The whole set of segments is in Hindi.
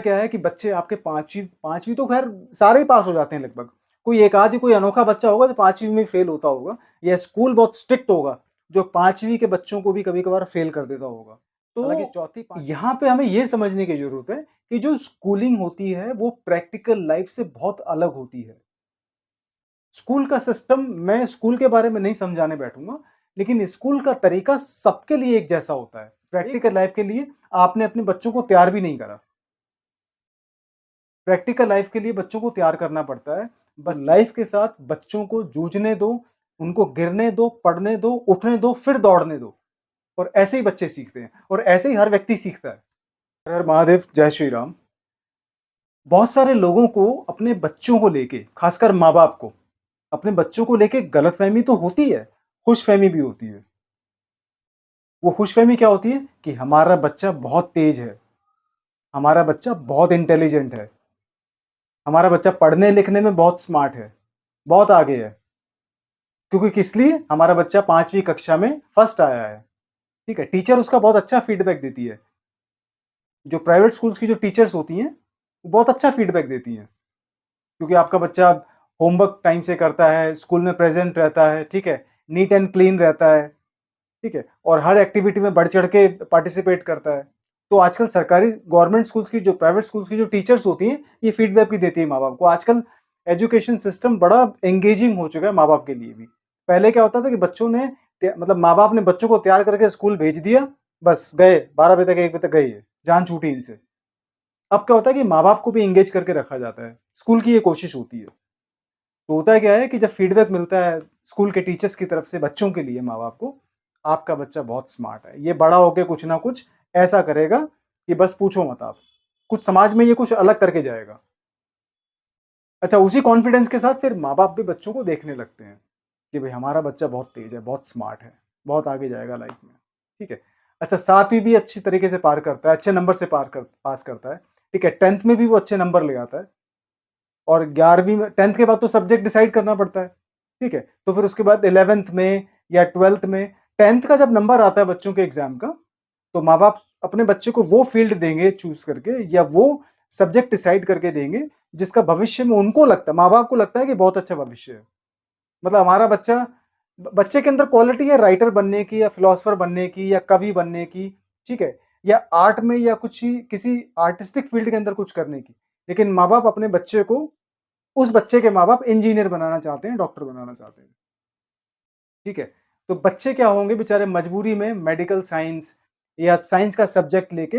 क्या है कि बच्चे आपके 5वीं तो ख़ैर सारे ही पास हो जाते हैं लगभग। कोई एक आध ही कोई अनोखा बच्चा होगा जो 5वीं में फ़ेल होता होगा या स्कूल बहुत स्ट्रिक्ट होगा, जो 5वीं के बच्चों को भी कभी-कभार फ़ेल कर देता होगा। हालाँकि तो चौथी यहाँ पे हमें ये समझने की ज़रूरत है कि जो स्कूलिंग होती है वो प्रैक्टिकल लाइफ़ से बहुत अलग होती है। स्कूल का सिस्टम मैं स्कूल के बारे में नहीं समझाने बैठूँगा, लेकिन स्कूल का तरीका सबके लिए एक जैसा होता है। प्रैक्टिकल लाइफ़ के लिए आपने अपने बच्चों को तैयार भी नहीं करा। प्रैक्टिकल लाइफ के लिए बच्चों को तैयार करना पड़ता है। लाइफ के साथ बच्चों को जूझने दो, उनको गिरने दो, पढ़ने दो, उठने दो, फिर दौड़ने दो और ऐसे ही बच्चे सीखते हैं और ऐसे ही हर व्यक्ति सीखता है। हर हर महादेव, जय श्री राम। बहुत सारे लोगों को अपने बच्चों को लेके, खासकर माँ-बाप को, अपने बच्चों को लेके गलतफ़हमी तो होती है, खुशफ़हमी भी होती है। वो खुशफ़हमी क्या होती है कि हमारा बच्चा बहुत तेज़ है, हमारा बच्चा बहुत इंटेलिजेंट है, हमारा बच्चा पढ़ने-लिखने में बहुत स्मार्ट है, बहुत आगे है। क्योंकि किस लिए? हमारा बच्चा 5वीं कक्षा में फर्स्ट आया है, ठीक है? टीचर उसका बहुत अच्छा फीडबैक देती है। जो प्राइवेट स्कूल्स की जो टीचर्स होती हैं, वो बहुत अच्छा फीडबैक देती हैं, क्योंकि आपका बच्चा होमवर्क टाइम से करता है, स्कूल में प्रेज़ेंट रहता है, ठीक है? नीट एंड क्लीन रहता है, ठीक है? और हर एक्टिविटी में बढ़-चढ़ के पार्टिसिपेट करता है। तो आजकल सरकारी गवर्नमेंट स्कूल्स की जो प्राइवेट स्कूल्स की जो टीचर्स होती हैं, ये फीडबैक भी देती है माँ-बाप को। आजकल एजुकेशन सिस्टम बड़ा एंगेजिंग हो चुका है माँ-बाप के लिए भी। पहले क्या होता था कि बच्चों ने मतलब माँ-बाप ने बच्चों को तैयार करके स्कूल भेज दिया, बस गए 12 बजे तक 1 बजे तक गए, जान छूटी इनसे। अब क्या होता है कि माँ-बाप को भी एंगेज करके रखा जाता है। स्कूल की ये कोशिश होती है। तो होता है क्या है कि जब फीडबैक मिलता है स्कूल के टीचर्स की तरफ से बच्चों के लिए माँ-बाप को, आपका बच्चा बहुत स्मार्ट है। ये बड़ा होके कुछ ना कुछ ऐसा करेगा कि बस पूछो मत आप। कुछ समाज में ये कुछ अलग करके जाएगा। अच्छा, उसी कॉन्फिडेंस के साथ फिर माँ-बाप भी बच्चों को देखने लगते हैं कि भई हमारा बच्चा बहुत तेज है, बहुत स्मार्ट है, बहुत आगे जाएगा लाइफ में। ठीक है। अच्छा, 7वीं भी अच्छी तरीके से पार करता है, अच्छे नंबर से पास करता है। ठीक है, 10th में भी वो अच्छे नंबर ले आता है। और 11वीं में 10th के बाद तो सब्जेक्ट डिसाइड करना पड़ता है, ठीक है? तो फिर उसके बाद 11th में या 12th में 10th का जब नंबर आता है बच्चों के एग्ज़ाम का, तो माँ-बाप अपने बच्चे को वो फ़ील्ड देंगे चूज़ करके या वो सब्जेक्ट डिसाइड करके देंगे, जिसका भविष्य में उनको लगता है माँ-बाप को लगता है कि बहुत अच्छा भविष्य है। मतलब हमारा बच्चा बच्चे के अंदर क्वालिटी है राइटर बनने की या फिलॉसफर बनने की या कवि बनने की, ठीक है? या आर्ट में या कुछ ही किसी आर्टिस्टिक फ़ील्ड के अंदर कुछ करने की। लेकिन माँ-बाप अपने बच्चे को उस बच्चे के माँ-बाप इंजीनियर बनाना चाहते हैं, डॉक्टर बनाना चाहते हैं, ठीक है? तो बच्चे क्या होंगे बेचारे मजबूरी में मेडिकल साइंस या साइंस का सब्जेक्ट लेके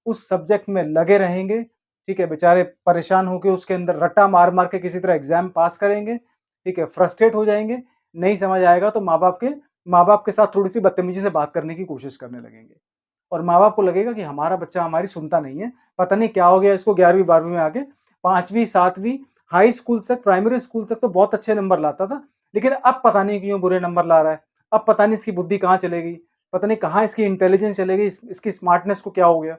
उस सब्जेक्ट में लगे रहेंगे, ठीक है? बेचारे परेशान होके उसके अंदर रट्टा मार-मार के किसी तरह एग्ज़ाम पास करेंगे, ठीक है? फ्रस्ट्रेट हो जाएँगे, नहीं समझ आएगा तो माँ-बाप के साथ थोड़ी-सी बदतमीज़ी से बात करने की कोशिश करने लगेंगे। और माँ-बाप को लगेगा कि हमारा बच्चा हमारी सुनता नहीं है, पता नहीं क्या हो गया इसको 11वीं-12वीं में आके 5वीं 7वीं हाई स्कूल तक, प्राइमरी स्कूल तक तो बहुत अच्छे नंबर लाता था, लेकिन अब पता नहीं क्यों बुरे नंबर ला रहा है। अब पता नहीं इसकी बुद्धि कहाँ चली गई, पता नहीं कहाँ इसकी इंटेलिजेंस चली गई, इसकी स्मार्टनेस को क्या हो गया।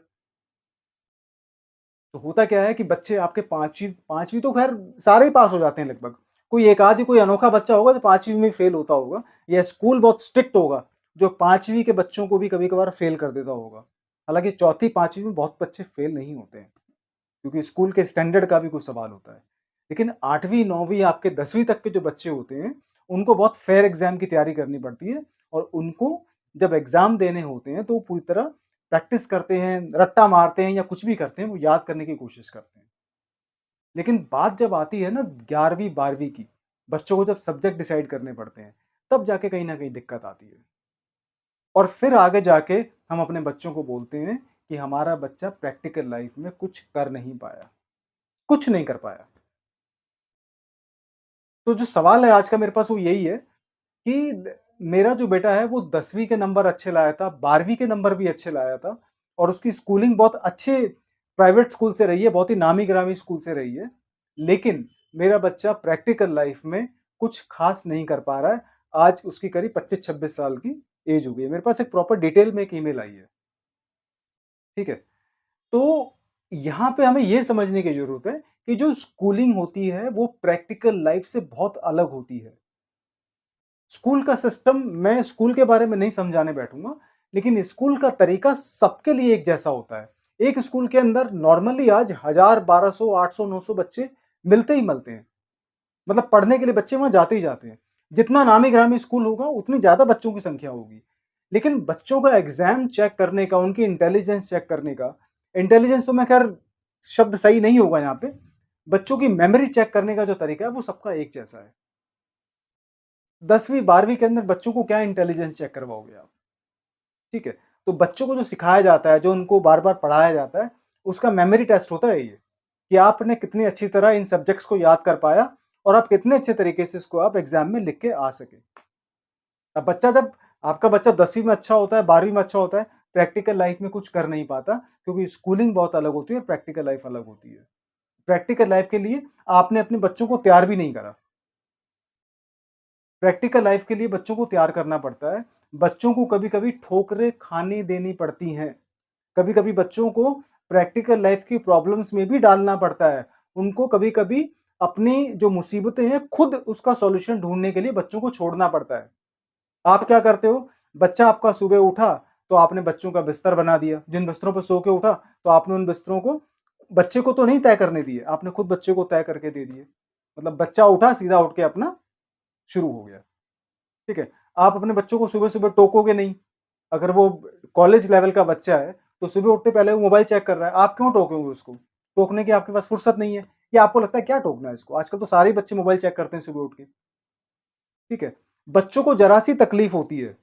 तो होता क्या है कि बच्चे आपके 5वीं तो ख़ैर सारे ही पास हो जाते हैं लगभग। कोई एक आध ही कोई अनोखा बच्चा होगा जो 5वीं में फ़ेल होता होगा या स्कूल बहुत स्ट्रिक्ट होगा, जो 5वीं के बच्चों को भी कभी-कभार फ़ेल कर देता होगा। हालाँकि चौथी 5वीं में बहुत बच्चे फ़ेल नहीं होते हैं, क्योंकि स्कूल के स्टैंडर्ड का भी कुछ सवाल होता है। लेकिन 8वीं 9वीं आपके 10वीं तक के जो बच्चे होते हैं, उनको बहुत फेयर एग्ज़ाम की तैयारी करनी पड़ती है और उनको जब एग्ज़ाम देने होते हैं, तो वो पूरी तरह प्रैक्टिस करते हैं, रट्टा मारते हैं या कुछ भी करते हैं, वो याद करने की कोशिश करते हैं। लेकिन बात जब आती है ना 11वीं 12वीं की, बच्चों को जब सब्जेक्ट डिसाइड करने पड़ते हैं, तब जाके कहीं न कहीं दिक्कत आती है। और फिर आगे जाके हम अपने बच्चों को बोलते हैं कि हमारा बच्चा प्रैक्टिकल लाइफ़ में कुछ कर नहीं पाया, कुछ नहीं कर पाया। तो जो सवाल है आज का मेरे पास वो यही है कि मेरा जो बेटा है वो 10वीं के नंबर अच्छे लाया था, 12वीं के नंबर भी अच्छे लाया था और उसकी स्कूलिंग बहुत अच्छे प्राइवेट स्कूल से रही है, बहुत ही नामी-गिरामी स्कूल से रही है। लेकिन मेरा बच्चा प्रैक्टिकल लाइफ में कुछ खास नहीं कर पा रहा है। आज उसकी करीब 25-26 साल की एज हो गई है। मेरे पास एक प्रॉपर डिटेल में एक ईमेल आई है, ठीक है? तो यहाँ पे हमें ये समझने की ज़रूरत है कि जो स्कूलिंग होती है वो प्रैक्टिकल लाइफ से बहुत अलग होती है। स्कूल का सिस्टम मैं स्कूल के बारे में नहीं समझाने बैठूँगा, लेकिन स्कूल का तरीका सबके लिए एक जैसा होता है। एक स्कूल के अंदर नॉर्मली आज 1000, 1200, 800, 900 बच्चे मिलते ही मिलते हैं। मतलब पढ़ने के लिए बच्चे वहाँ जाते ही जाते हैं। जितना नामी-गिरामी स्कूल होगा, उतनी ज़्यादा बच्चों की संख्या होगी। लेकिन बच्चों का एग्ज़ाम चेक करने का, उनकी इंटेलिजेंस चेक करने का, इंटेलिजेंस तो मैं ख़ैर शब्द सही नहीं होगा यहाँ पे, बच्चों की मेमोरी चेक करने का जो तरीका है, वो सबका एक जैसा है। 10वीं 12वीं के अंदर बच्चों को क्या इंटेलिजेंस चेक करवाओगे आप? ठीक है? तो बच्चों को जो सिखाया जाता है, जो उनको बार-बार पढ़ाया जाता है, उसका मेमोरी टेस्ट होता है ये, कि आपने कितनी अच्छी तरह इन सब्जेक्ट्स को याद कर पाया और आप कितने अच्छे तरीके से इसको आप एग्ज़ाम में लिख के आ सके। अब बच्चा जब आपका बच्चा 10वीं में अच्छा होता है, 12वीं में अच्छा होता है, प्रैक्टिकल लाइफ़ में कुछ कर नहीं पाता, क्योंकि स्कूलिंग बहुत अलग होती है, प्रैक्टिकल लाइफ़ अलग होती है। प्रैक्टिकल लाइफ़ के लिए आपने अपने बच्चों को तैयार भी नहीं करा। प्रैक्टिकल लाइफ़ के लिए बच्चों को तैयार करना पड़ता है। बच्चों को कभी-कभी ठोकरें खानी देनी पड़ती हैं। कभी-कभी बच्चों को प्रैक्टिकल लाइफ़ की प्रॉब्लम्स में भी डालना पड़ता है। उनको कभी-कभी अपनी जो मुसीबतें हैं, खुद उसका सॉल्यूशन ढूँढने के लिए बच्चों को छोड़ना पड़ता है। आप क्या करते हो? बच्चा आपका सुबह उठा, तो आपने बच्चों का बिस्तर बना दिया। जिन बिस्तरों पे सो के उठा, तो आपने उन बिस्तरों को बच्चे को तो नहीं तय करने दिए, आपने खुद बच्चे को तय करके दे दिए। मतलब बच्चा उठा, सीधा उठ के अपना शुरू हो गया। ठीक है? आप अपने बच्चों को सुबह-सुबह टोकोगे नहीं। अगर वो कॉलेज लेवल का बच्चा है, तो सुबह उठते पहले वो मोबाइल चेक कर रहा है, आप क्यों टोकोगे उसको? टोकने की आपके पास फुर्सत नहीं है, या आपको लगता है क्या टोकना है इसको? आजकल तो सारे ही बच्चे मोबाइल चेक करते हैं सुबह उठ के, ठीक है? बच्चों को ज़रा-सी तकलीफ होती है,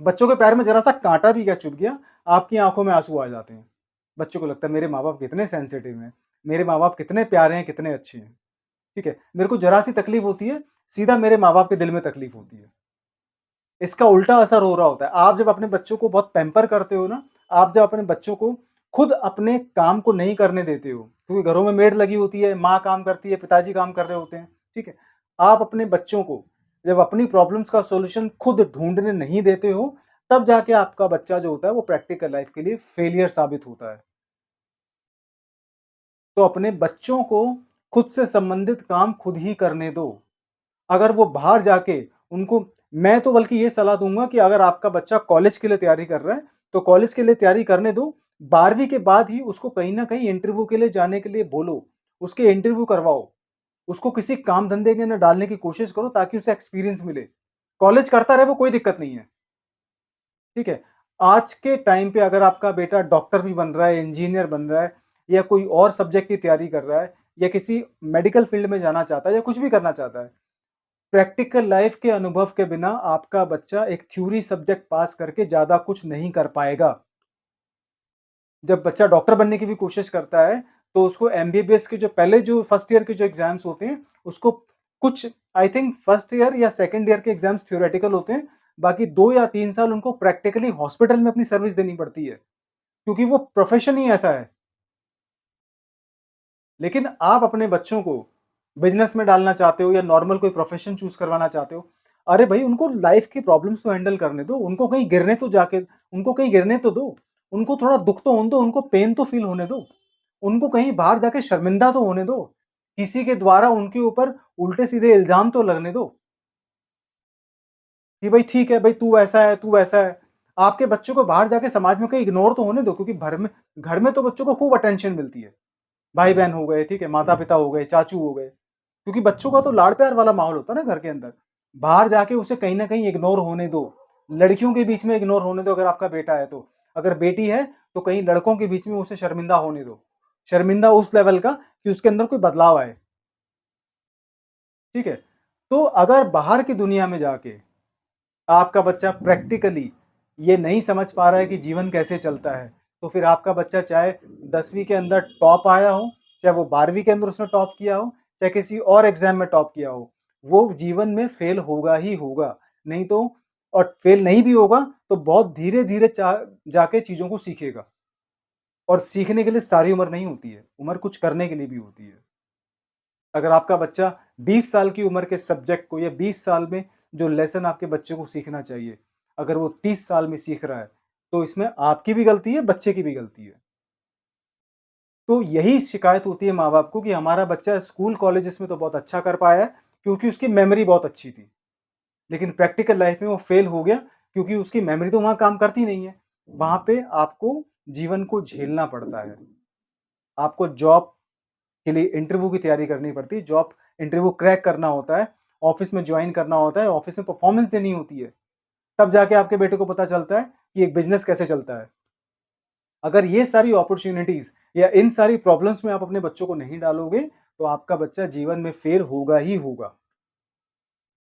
बच्चों के पैर में ज़रा-सा काँटा भी क्या चुभ गया, आपकी आँखों में आँसू आ जाते हैं। बच्चों को लगता है मेरे माँ-बाप कितने सेंसिटिव हैं, मेरे माँ-बाप कितने प्यारे हैं, कितने अच्छे हैं, ठीक है? मेरे को ज़रा-सी तकलीफ होती है, सीधा मेरे माँ-बाप के दिल में तकलीफ होती है। इसका उल्टा असर हो रहा होता है। आप जब अपने बच्चों को बहुत पैम्पर करते हो ना, आप जब अपने बच्चों को खुद अपने काम को नहीं करने देते हो, क्योंकि घरों में मेड लगी होती है, माँ काम करती है, पिताजी काम कर रहे होते हैं, ठीक है? आप अपने बच्चों को जब अपनी प्रॉब्लम्स का सॉल्यूशन खुद ढूँढने नहीं देते हो, तब जाके आपका बच्चा जो होता है, वो प्रैक्टिकल लाइफ़ के लिए फेलियर साबित होता है। तो अपने बच्चों को खुद से संबंधित काम खुद ही करने दो। अगर वो बाहर जाके उनको, मैं तो बल्कि ये सलाह दूँगा कि अगर आपका बच्चा कॉलेज के लिए तैयारी कर रहा है, तो कॉलेज के लिए तैयारी करने दो। 12वीं के बाद ही उसको कहीं न कहीं इंटरव्यू के लिए जाने के लिए बोलो। उसके इंटरव्यू करवाओ। उसको किसी काम धंधे के अंदर डालने की कोशिश करो, ताकि उसे एक्सपीरियंस मिले। कॉलेज करता रहे वो, कोई दिक्कत नहीं है, ठीक है? आज के टाइम पे अगर आपका बेटा डॉक्टर भी बन रहा है, इंजीनियर बन रहा है, या कोई और सब्जेक्ट की तैयारी कर रहा है, या किसी मेडिकल फील्ड में जाना चाहता है, या कुछ भी करना चाहता है, प्रैक्टिकल लाइफ के अनुभव के बिना आपका बच्चा एक थ्योरी सब्जेक्ट पास करके ज़्यादा कुछ नहीं कर पाएगा। जब बच्चा डॉक्टर बनने की भी कोशिश करता है, तो उसको एमबीबीएस के जो पहले जो फर्स्ट ईयर के जो एग्ज़ाम्स होते हैं, उसको कुछ, आई थिंक फर्स्ट ईयर या सेकंड ईयर के एग्ज़ाम्स थ्योरेटिकल होते हैं, बाकी 2 या 3 साल उनको प्रैक्टिकली हॉस्पिटल में अपनी सर्विस देनी पड़ती है, क्योंकि वो प्रोफ़ेशन ही ऐसा है। लेकिन आप अपने बच्चों को बिज़नेस में डालना चाहते हो, या नॉर्मल कोई प्रोफ़ेशन चूज़ करवाना चाहते हो, अरे भई उनको लाइफ़ की प्रॉब्लम्स तो हैंडल करने दो, उनको कहीं गिरने तो दो, उनको थोड़ा दुःख तो होने दो, उनको पेन तो फ़ील होने दो, उनको कहीं बाहर जाके शर्मिंदा तो होने दो, किसी के द्वारा उनके ऊपर उल्टे-सीधे इल्ज़ाम तो लगने दो, कि भई ठीक है, भई तू ऐसा है, तू वैसा है। आपके बच्चों को बाहर जाके समाज में कहीं इग्नोर तो होने दो, क्योंकि घर में तो बच्चों को खूब अटेंशन मिलती है। भाई-बहन हो गए, ठीक है, माता-पिता हो गए, चाचू हो गए, क्योंकि बच्चों का तो लाड़-प्यार वाला माहौल होता है ना घर के अंदर। बाहर जाके उसे कहीं न कहीं इग्नोर होने दो। लड़कियों के बीच में इग्नोर होने दो अगर आपका बेटा है तो। अगर बेटी है, तो कहीं लड़कों के बीच में उसे शर्मिंदा होने दो। शर्मिंदा उस लेवल का कि उसके अंदर कोई बदलाव आए, ठीक है? तो अगर बाहर की दुनिया में जाके आपका बच्चा प्रैक्टिकली ये नहीं समझ पा रहा है कि जीवन कैसे चलता है, तो फिर आपका बच्चा चाहे 10वीं के अंदर टॉप आया हो, चाहे वो 12वीं के अंदर उसने टॉप किया हो, चाहे किसी और एग्ज़ाम में टॉप किया हो, वो जीवन में फ़ेल होगा ही होगा। नहीं तो, और फ़ेल नहीं भी होगा, तो बहुत धीरे-धीरे जाके चीज़ों को सीखेगा, और सीखने के लिए सारी उम्र नहीं होती है, उम्र कुछ करने के लिए भी होती है। अगर आपका बच्चा 20 साल की उम्र के सब्जेक्ट को, या 20 साल में जो लेसन आपके बच्चे को सीखना चाहिए, अगर वो 30 साल में सीख रहा है, तो इसमें आपकी भी गलती है, बच्चे की भी गलती है। तो यही शिकायत होती है माँ-बाप को कि हमारा बच्चा स्कूल कॉलेजेस में तो बहुत अच्छा कर पाया है, क्योंकि उसकी मेमोरी बहुत अच्छी थी। लेकिन प्रैक्टिकल लाइफ में वो फेल हो गया, क्योंकि उसकी मेमोरी तो वहाँ काम करती नहीं है। वहाँ पे आपको जीवन को झेलना पड़ता है। आपको जॉब के लिए इंटरव्यू की तैयारी करनी पड़ती है, जॉब इंटरव्यू क्रैक करना होता है, ऑफ़िस में जॉइन करना होता है, ऑफ़िस में परफ़ॉर्मेंस देनी होती है। तब जाके आपके बेटे को पता चलता है कि एक बिज़नेस कैसे चलता है। अगर ये सारी अपॉर्च्युनिटीज़ या इन सारी प्रॉब्लम्स में आप अपने बच्चों को नहीं डालोगे, तो आपका बच्चा जीवन में फेल होगा ही होगा।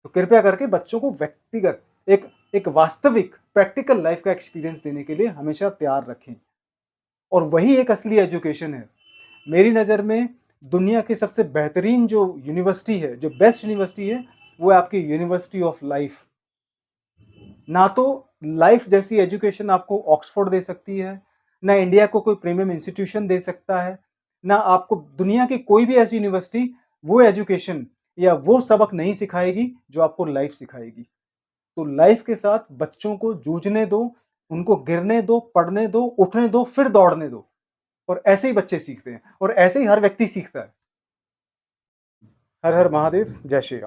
तो कृपया करके बच्चों को व्यक्तिगत एक एक वास्तविक प्रैक्टिकल लाइफ़ का एक्सपीरियंस देने के लिए हमेशा तैयार रखें और वही एक असली एजुकेशन है। मेरी नज़र में दुनिया की सबसे बेहतरीन जो यूनिवर्सिटी है, जो बेस्ट यूनिवर्सिटी है, वो है आपकी यूनिवर्सिटी ऑफ लाइफ़। ना तो लाइफ़ जैसी एजुकेशन आपको ऑक्सफोर्ड दे सकती है, ना इंडिया को कोई प्रीमियम इंस्टीट्यूशन दे सकता है, ना आपको दुनिया की कोई भी ऐसी यूनिवर्सिटी वो एजुकेशन या वो सबक नहीं सिखाएगी जो आपको लाइफ़ सिखाएगी। तो लाइफ़ के साथ बच्चों को जूझने दो, उनको गिरने दो, पड़ने दो, उठने दो, फिर दौड़ने दो और ऐसे ही बच्चे सीखते हैं और ऐसे ही हर व्यक्ति सीखता है। हर हर महादेव, जय श्री राम।